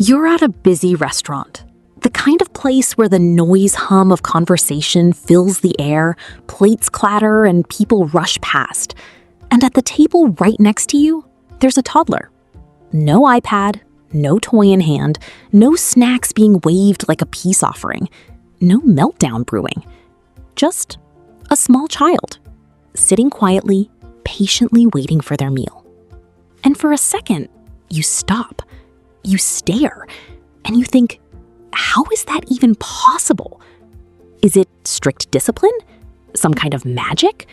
You're at a busy restaurant, the kind of place where the noise hum of conversation fills the air, plates clatter, and people rush past. And at the table right next to you, there's a toddler. No iPad, no toy in hand, no snacks being waved like a peace offering, no meltdown brewing. Just a small child, sitting quietly, patiently waiting for their meal. And for a second, you stop, you stare, and you think, how is that even possible? Is it strict discipline? Some kind of magic?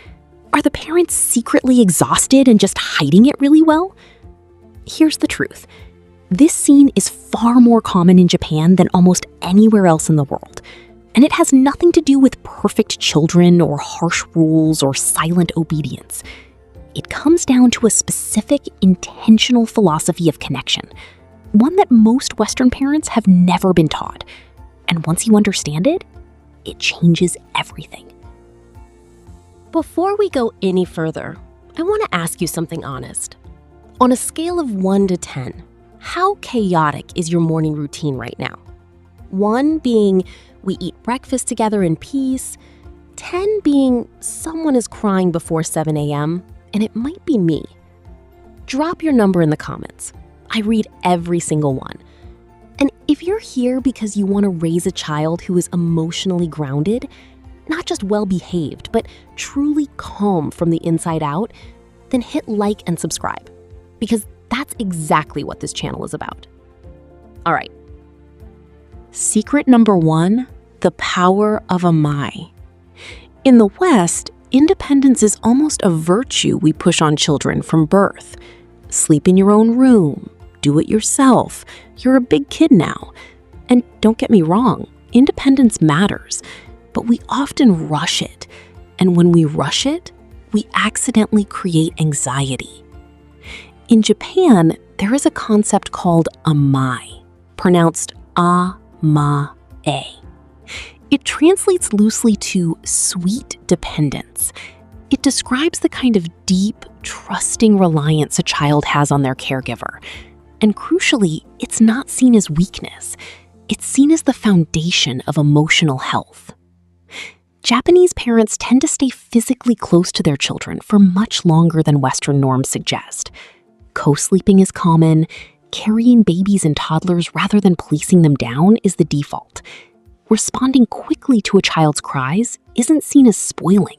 Are the parents secretly exhausted and just hiding it really well? Here's the truth. This scene is far more common in Japan than almost anywhere else in the world. And it has nothing to do with perfect children or harsh rules or silent obedience. It comes down to a specific, intentional philosophy of connection, one that most Western parents have never been taught. And once you understand it, it changes everything. Before we go any further, I want to ask you something honest. On a scale of 1 to 10, how chaotic is your morning routine right now? 1 being we eat breakfast together in peace, 10 being someone is crying before 7 a.m., and it might be me. Drop your number in the comments. I read every single one. And if you're here because you want to raise a child who is emotionally grounded, not just well-behaved, but truly calm from the inside out, then hit like and subscribe, because that's exactly what this channel is about. All right. Secret number 1, the power of Amae. In the West, independence is almost a virtue we push on children from birth. Sleep in your own room, do it yourself, you're a big kid now. And don't get me wrong, independence matters, but we often rush it. And when we rush it, we accidentally create anxiety. In Japan, there is a concept called Amae, pronounced Amae. It translates loosely to sweet dependence. It describes the kind of deep, trusting reliance a child has on their caregiver. And crucially, it's not seen as weakness. It's seen as the foundation of emotional health. Japanese parents tend to stay physically close to their children for much longer than Western norms suggest. Co-sleeping is common. Carrying babies and toddlers rather than placing them down is the default. Responding quickly to a child's cries isn't seen as spoiling.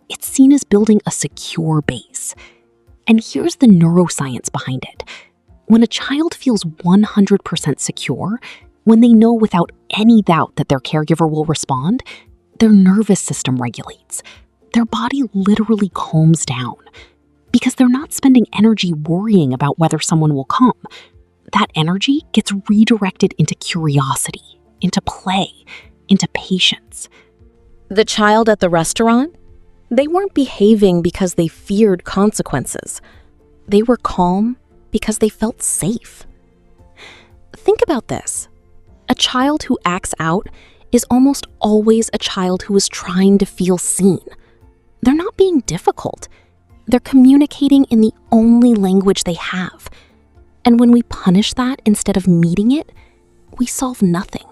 It's seen as building a secure base. And here's the neuroscience behind it. When a child feels 100% secure, when they know without any doubt that their caregiver will respond, their nervous system regulates. Their body literally calms down because they're not spending energy worrying about whether someone will come. That energy gets redirected into curiosity, into play, into patience. The child at the restaurant? They weren't behaving because they feared consequences. They were calm because they felt safe. Think about this. A child who acts out is almost always a child who is trying to feel seen. They're not being difficult. They're communicating in the only language they have. And when we punish that instead of meeting it, we solve nothing.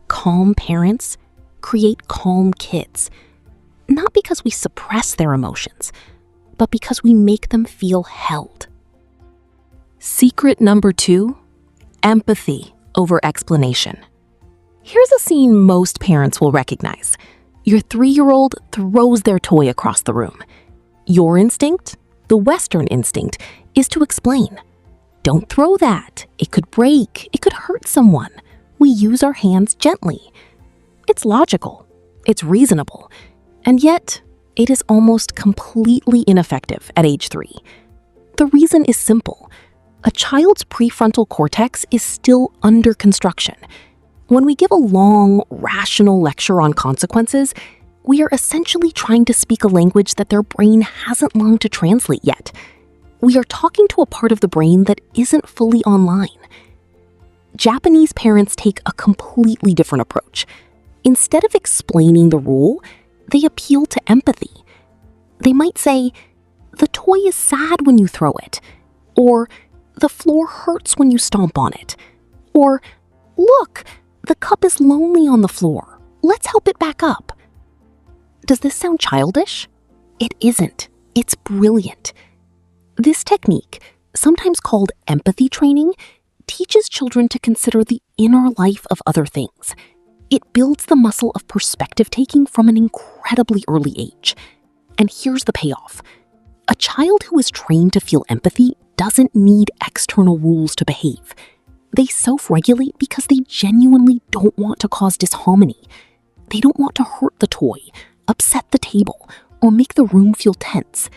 Calm parents create calm kids, not because we suppress their emotions, but because we make them feel held. Secret number 2, empathy over explanation. Here's a scene most parents will recognize. Your 3-year-old throws their toy across the room. Your instinct, the Western instinct, is to explain. Don't throw that. It could break. It could hurt someone. We use our hands gently. It's logical. It's reasonable. And yet, it is almost completely ineffective at age 3. The reason is simple. A child's prefrontal cortex is still under construction. When we give a long, rational lecture on consequences, we are essentially trying to speak a language that their brain hasn't learned to translate yet. We are talking to a part of the brain that isn't fully online. Japanese parents take a completely different approach. Instead of explaining the rule, they appeal to empathy. They might say, "The toy is sad when you throw it," or "The floor hurts when you stomp on it," Or, look, the cup is lonely on the floor. Let's help it back up. Does this sound childish? It isn't. It's brilliant. This technique, sometimes called empathy training, teaches children to consider the inner life of other things. It builds the muscle of perspective taking from an incredibly early age. And here's the payoff. A child who is trained to feel empathy doesn't need external rules to behave. They self-regulate because they genuinely don't want to cause disharmony. They don't want to hurt the toy, upset the table, or make the room feel tense.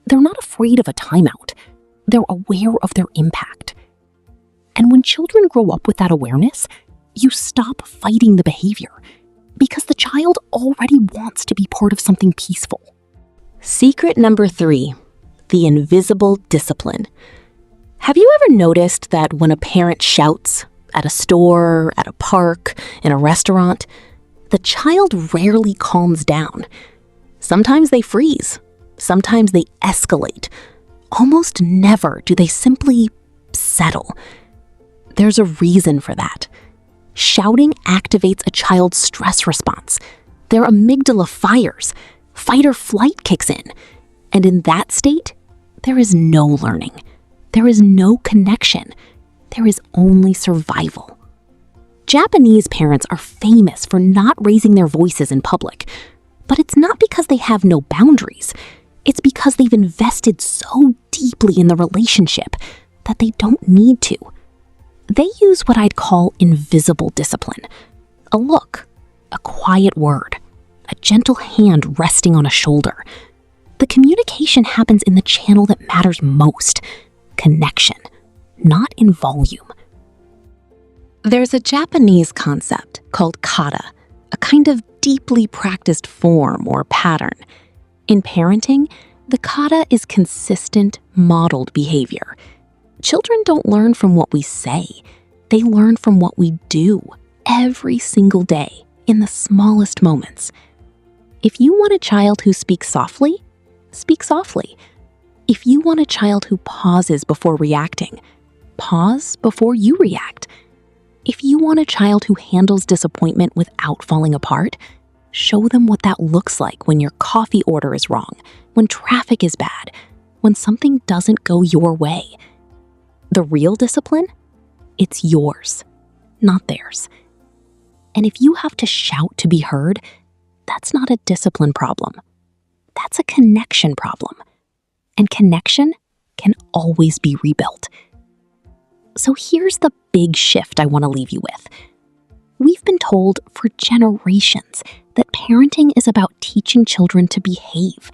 They're not afraid of a timeout. They're aware of their impact. And when children grow up with that awareness, you stop fighting the behavior because the child already wants to be part of something peaceful. Secret number 3, the invisible discipline. Have you ever noticed that when a parent shouts at a store, at a park, in a restaurant, the child rarely calms down? Sometimes they freeze. Sometimes they escalate. Almost never do they simply settle. There's a reason for that. Shouting activates a child's stress response. Their amygdala fires. Fight or flight kicks in. And in that state, there is no learning. There is no connection. There is only survival. Japanese parents are famous for not raising their voices in public. But it's not because they have no boundaries. It's because they've invested so deeply in the relationship that they don't need to. They use what I'd call invisible discipline. A look, a quiet word, a gentle hand resting on a shoulder. The communication happens in the channel that matters most, connection, not in volume. There's a Japanese concept called kata, a kind of deeply practiced form or pattern. In parenting, the kata is consistent, modeled behavior. Children don't learn from what we say. They learn from what we do every single day in the smallest moments. If you want a child who speaks softly, speak softly. If you want a child who pauses before reacting, pause before you react. If you want a child who handles disappointment without falling apart, show them what that looks like when your coffee order is wrong, when traffic is bad, when something doesn't go your way. The real discipline? It's yours, not theirs. And if you have to shout to be heard, that's not a discipline problem. That's a connection problem. And connection can always be rebuilt. So here's the big shift I want to leave you with. We've been told for generations that parenting is about teaching children to behave.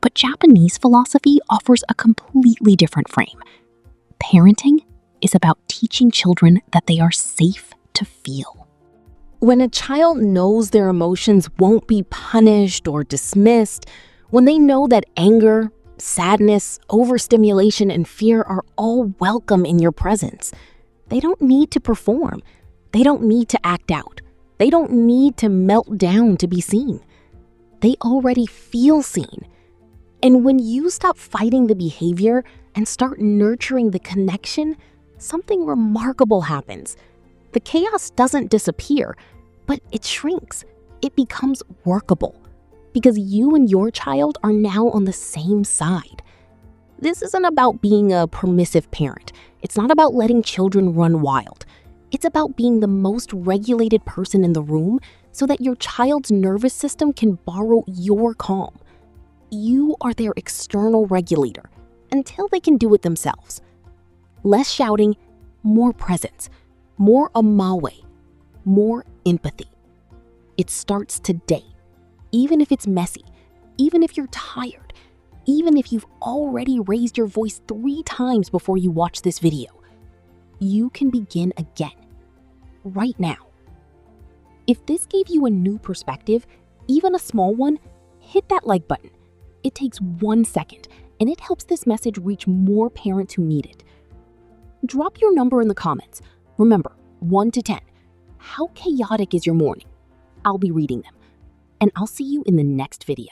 But Japanese philosophy offers a completely different frame. Parenting is about teaching children that they are safe to feel. When a child knows their emotions won't be punished or dismissed, when they know that anger, sadness, overstimulation, and fear are all welcome in your presence, they don't need to perform. They don't need to act out. They don't need to melt down to be seen. They already feel seen. And when you stop fighting the behavior and start nurturing the connection, something remarkable happens. The chaos doesn't disappear, but it shrinks. It becomes workable because you and your child are now on the same side. This isn't about being a permissive parent. It's not about letting children run wild. It's about being the most regulated person in the room so that your child's nervous system can borrow your calm. You are their external regulator until they can do it themselves. Less shouting, more presence, more Amae, more empathy. It starts today, even if it's messy, even if you're tired, even if you've already raised your voice 3 times before you watch this video. You can begin again, right now. If this gave you a new perspective, even a small one, hit that like button. It takes 1 second, and it helps this message reach more parents who need it. Drop your number in the comments. Remember, 1 to 10. How chaotic is your morning? I'll be reading them. And I'll see you in the next video.